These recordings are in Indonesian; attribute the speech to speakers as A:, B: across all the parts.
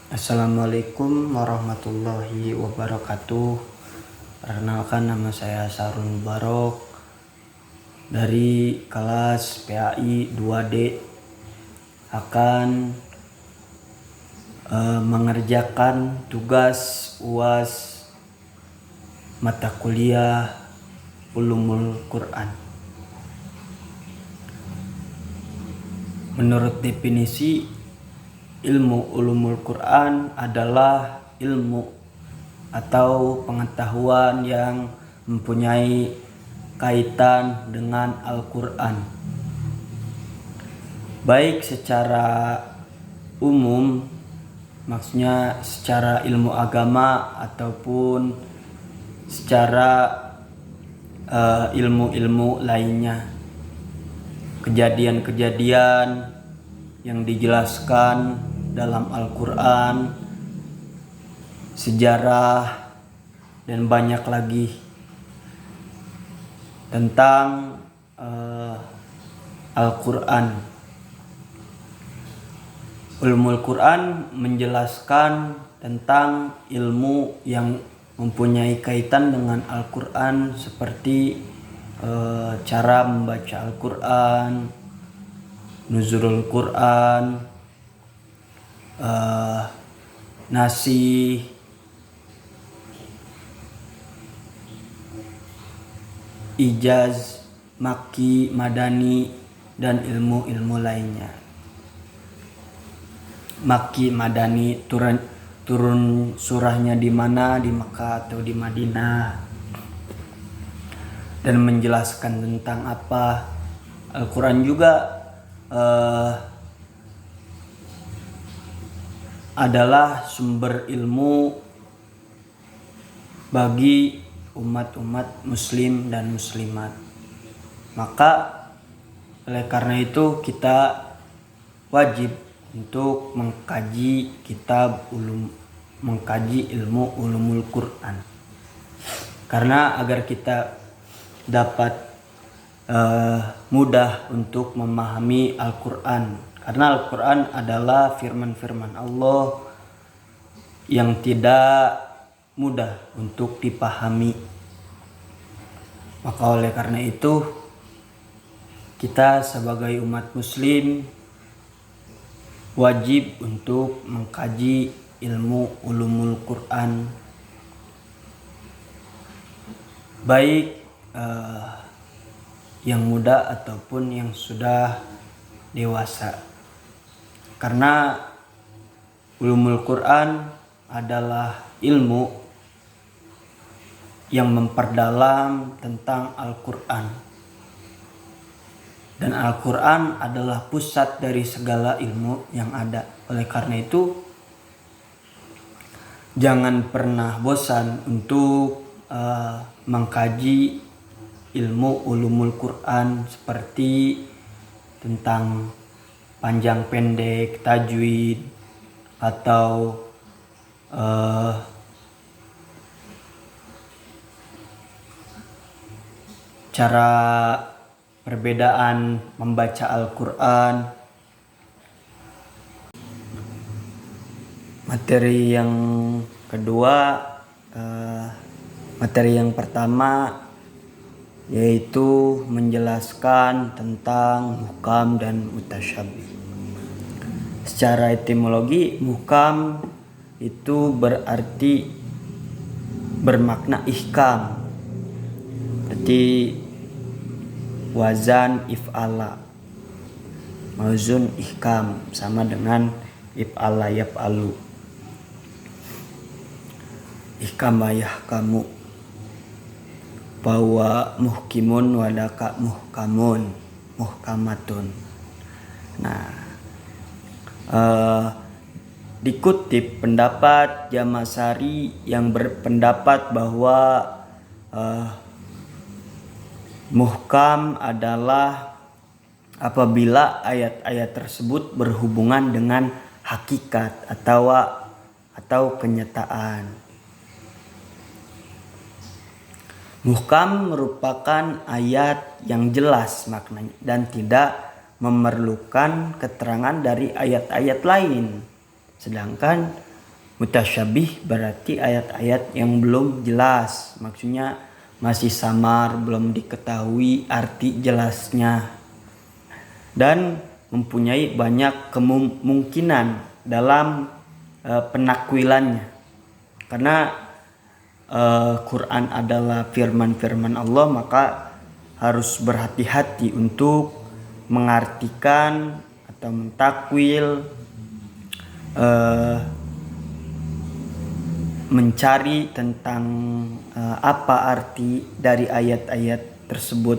A: Assalamualaikum warahmatullahi wabarakatuh. Perkenalkan, nama saya Sarun Barok dari kelas PAI 2D, akan mengerjakan tugas UAS mata kuliah Ulumul Quran. Menurut definisi, ilmu ulumul Quran adalah ilmu atau pengetahuan yang mempunyai kaitan dengan Al-Quran, baik secara umum, maksudnya secara ilmu agama, ataupun secara ilmu-ilmu lainnya. Kejadian-kejadian yang dijelaskan dalam Al-Quran, sejarah, dan banyak lagi tentang Al-Quran. Ulumul Quran menjelaskan tentang ilmu yang mempunyai kaitan dengan Al-Quran, seperti cara membaca Al-Quran, nuzulul Quran, nasih, ijaz, maki, madani, dan ilmu-ilmu lainnya. Maki, madani, turun surahnya di mana, di Makkah atau di Madinah, dan menjelaskan tentang apa. Al-Quran juga adalah sumber ilmu bagi umat-umat muslim dan muslimat. Maka oleh karena itu kita wajib untuk mengkaji ilmu ulumul Quran, karena agar kita dapat mudah untuk memahami Al-Quran, karena Al-Quran adalah firman-firman Allah yang tidak mudah untuk dipahami. Maka oleh karena itu, kita sebagai umat muslim wajib untuk mengkaji ilmu ulumul Quran, baik yang muda ataupun yang sudah dewasa, karena ulumul Quran adalah ilmu yang memperdalam tentang Al-Quran, dan Al-Quran adalah pusat dari segala ilmu yang ada. Oleh karena itu, jangan pernah bosan untuk mengkaji ilmu ulumul Quran, seperti tentang panjang pendek, tajwid, atau cara perbedaan membaca Al-Quran. Materi yang kedua, materi yang pertama yaitu menjelaskan tentang muhkam dan mutasyabih. Secara etimologi, muhkam itu berarti bermakna ihkam, berarti wazan if'ala, mauzun ihkam, sama dengan if'ala yaf'alu, ihkama yahkamu, bahwa muhkimun wadaka muhkamun, muhkamatun. Nah, dikutip pendapat Jamasari yang berpendapat bahwa muhkam adalah apabila ayat-ayat tersebut berhubungan dengan hakikat atau kenyataan. Muhkam merupakan ayat yang jelas maknanya dan tidak memerlukan keterangan dari ayat-ayat lain. Sedangkan Mutasyabih berarti ayat-ayat yang belum jelas, maksudnya masih samar, belum diketahui arti jelasnya, dan mempunyai banyak kemungkinan dalam penakwilannya. Karena Quran adalah firman-firman Allah, maka harus berhati-hati untuk mengartikan atau mentakwil, mencari tentang apa arti dari ayat-ayat tersebut,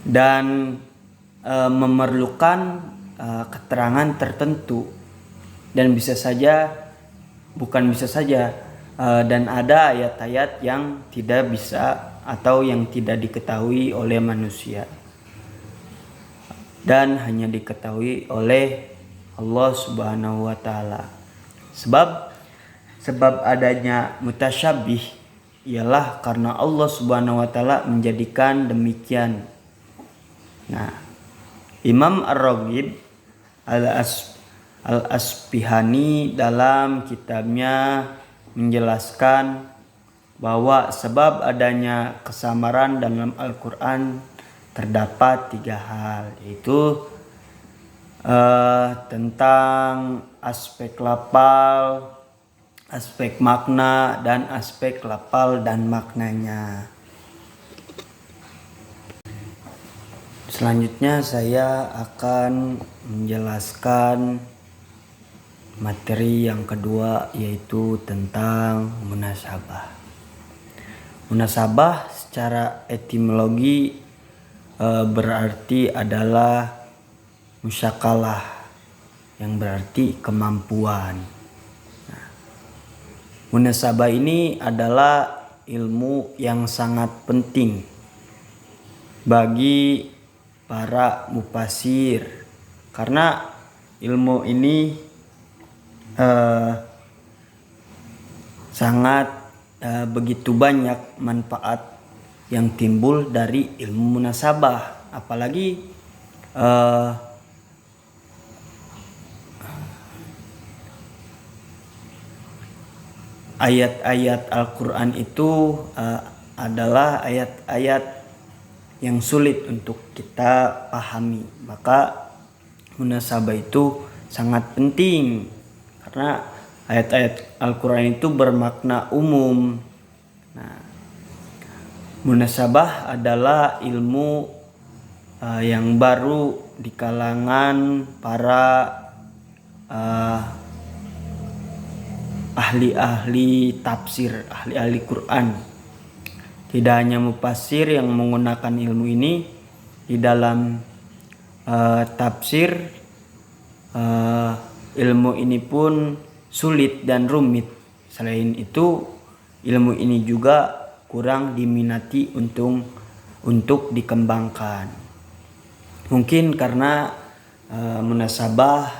A: dan memerlukan keterangan tertentu, dan dan ada ayat-ayat yang tidak bisa atau yang tidak diketahui oleh manusia dan hanya diketahui oleh Allah Subhanahu wa taala. Sebab adanya mutasyabih ialah karena Allah Subhanahu wa taala menjadikan demikian. Nah, Imam Ar-Raghib Al-Asbihani dalam kitabnya menjelaskan bahwa sebab adanya kesamaran dalam Al-Quran terdapat 3 hal, yaitu tentang aspek lafal, aspek makna, dan aspek lafal dan maknanya. Selanjutnya saya akan menjelaskan materi yang kedua, yaitu tentang munasabah. Munasabah secara etimologi berarti adalah musyakalah, yang berarti kemampuan. Nah, munasabah ini adalah ilmu yang sangat penting bagi para mufasir, karena ilmu ini sangat begitu banyak manfaat yang timbul dari ilmu munasabah, apalagi ayat-ayat Al-Quran itu adalah ayat-ayat yang sulit untuk kita pahami, maka munasabah itu sangat penting karena ayat-ayat Al-Quran itu bermakna umum. Nah, munasabah adalah ilmu yang baru di kalangan para ahli-ahli tafsir, ahli-ahli Quran. Tidak hanya mufasir yang menggunakan ilmu ini di dalam tafsir, ilmu ini pun sulit dan rumit. Selain itu, ilmu ini juga kurang diminati untuk dikembangkan. Mungkin karena munasabah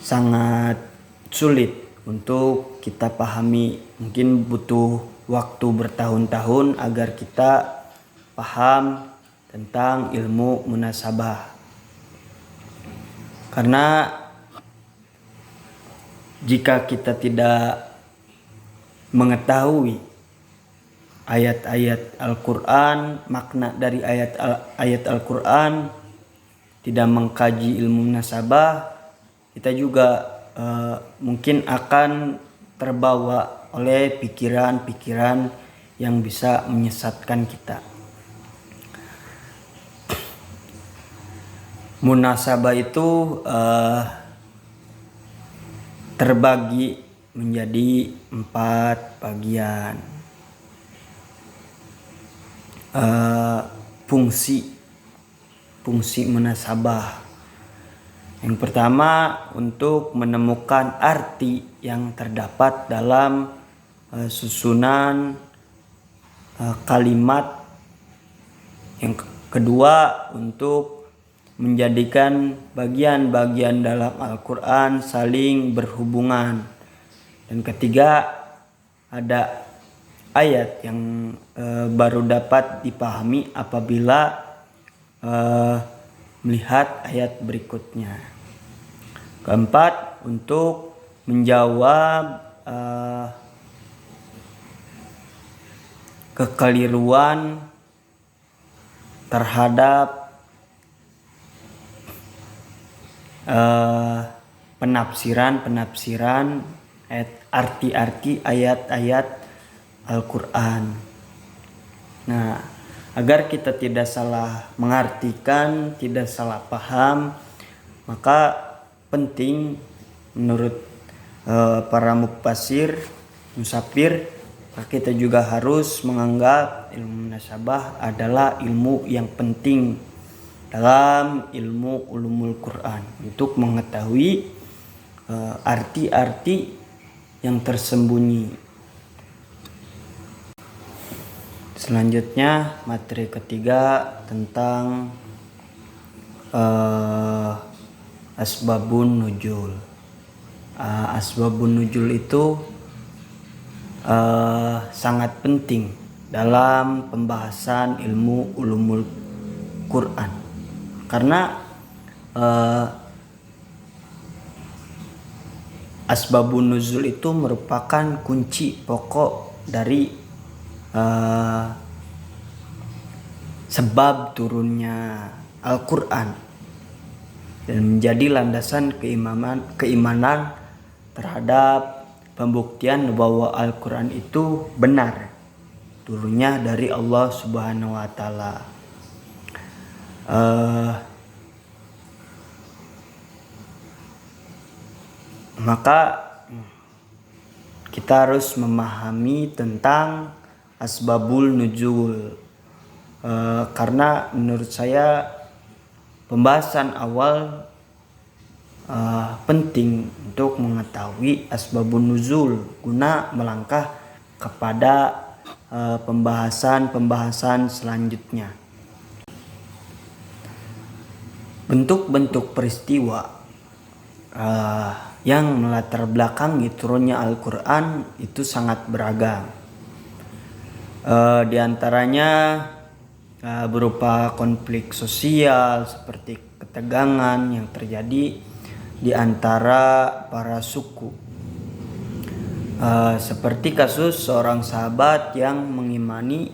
A: sangat sulit untuk kita pahami. Mungkin butuh waktu bertahun-tahun agar kita paham tentang ilmu munasabah. Karena jika kita tidak mengetahui ayat-ayat Al-Quran, makna dari ayat Al-Quran, tidak mengkaji ilmu munasabah, kita juga mungkin akan terbawa oleh pikiran-pikiran yang bisa menyesatkan kita. Munasabah itu terbagi menjadi 4 bagian. Fungsi munasabah. Yang pertama, untuk menemukan arti yang terdapat dalam susunan kalimat. Yang kedua, untuk menjadikan bagian-bagian dalam Al-Quran saling berhubungan. Dan ketiga, ada ayat yang baru dapat dipahami apabila melihat ayat berikutnya. Keempat, untuk menjawab kekeliruan terhadap penafsiran arti-arti ayat-ayat Al-Quran. Nah, agar kita tidak salah mengartikan, tidak salah paham, maka penting menurut para mufasir, musafir, kita juga harus menganggap ilmu munasabah adalah ilmu yang penting dalam ilmu ulumul Quran untuk mengetahui arti-arti yang tersembunyi. Selanjutnya materi ketiga tentang asbabun nuzul. Asbabun nuzul itu sangat penting dalam pembahasan ilmu ulumul Quran, karena asbabun nuzul itu merupakan kunci pokok dari sebab turunnya Al-Quran dan menjadi landasan keimanan terhadap pembuktian bahwa Al-Quran itu benar turunnya dari Allah Subhanahu wa Ta'ala. Maka kita harus memahami tentang asbabul nuzul, karena menurut saya pembahasan awal penting untuk mengetahui asbabun nuzul guna melangkah kepada pembahasan selanjutnya. Bentuk-bentuk peristiwa yang melatar belakangi turunnya Al-Quran itu sangat beragam. Di antaranya berupa konflik sosial seperti ketegangan yang terjadi di antara para suku, seperti kasus seorang sahabat yang mengimami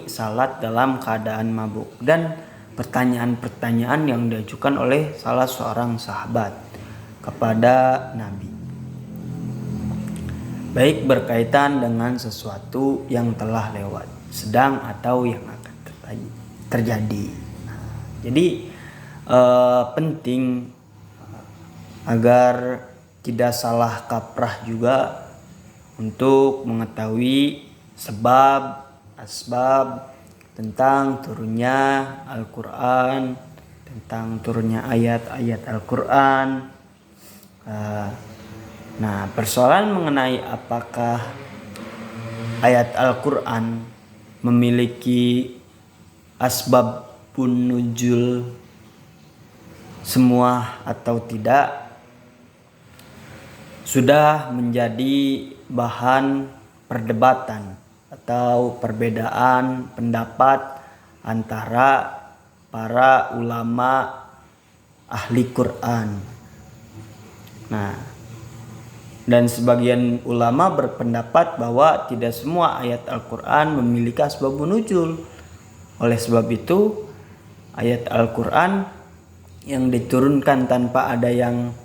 A: salat dalam keadaan mabuk, dan pertanyaan-pertanyaan yang diajukan oleh salah seorang sahabat kepada Nabi, baik berkaitan dengan sesuatu yang telah lewat, sedang atau yang akan terjadi. Jadi penting agar tidak salah kaprah juga untuk mengetahui asbab tentang turunnya Al-Quran, tentang turunnya ayat-ayat Al-Quran. Nah, persoalan mengenai apakah ayat Al-Quran memiliki asbabun nuzul semua atau tidak sudah menjadi bahan perdebatan atau perbedaan pendapat antara para ulama ahli Quran. Nah, dan sebagian ulama berpendapat bahwa tidak semua ayat Al-Quran memiliki asbabun nuzul. Oleh sebab itu, ayat Al-Quran yang diturunkan tanpa ada yang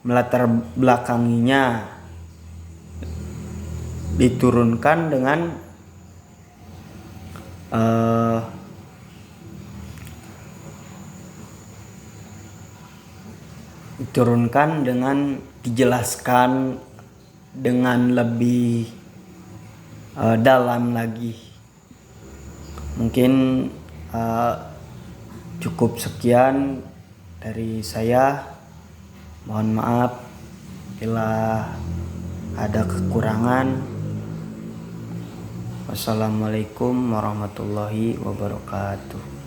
A: melatar belakanginya diturunkan dengan dijelaskan dengan lebih dalam lagi. Mungkin cukup sekian dari saya. Mohon maaf bila ada kekurangan. Wassalamualaikum warahmatullahi wabarakatuh.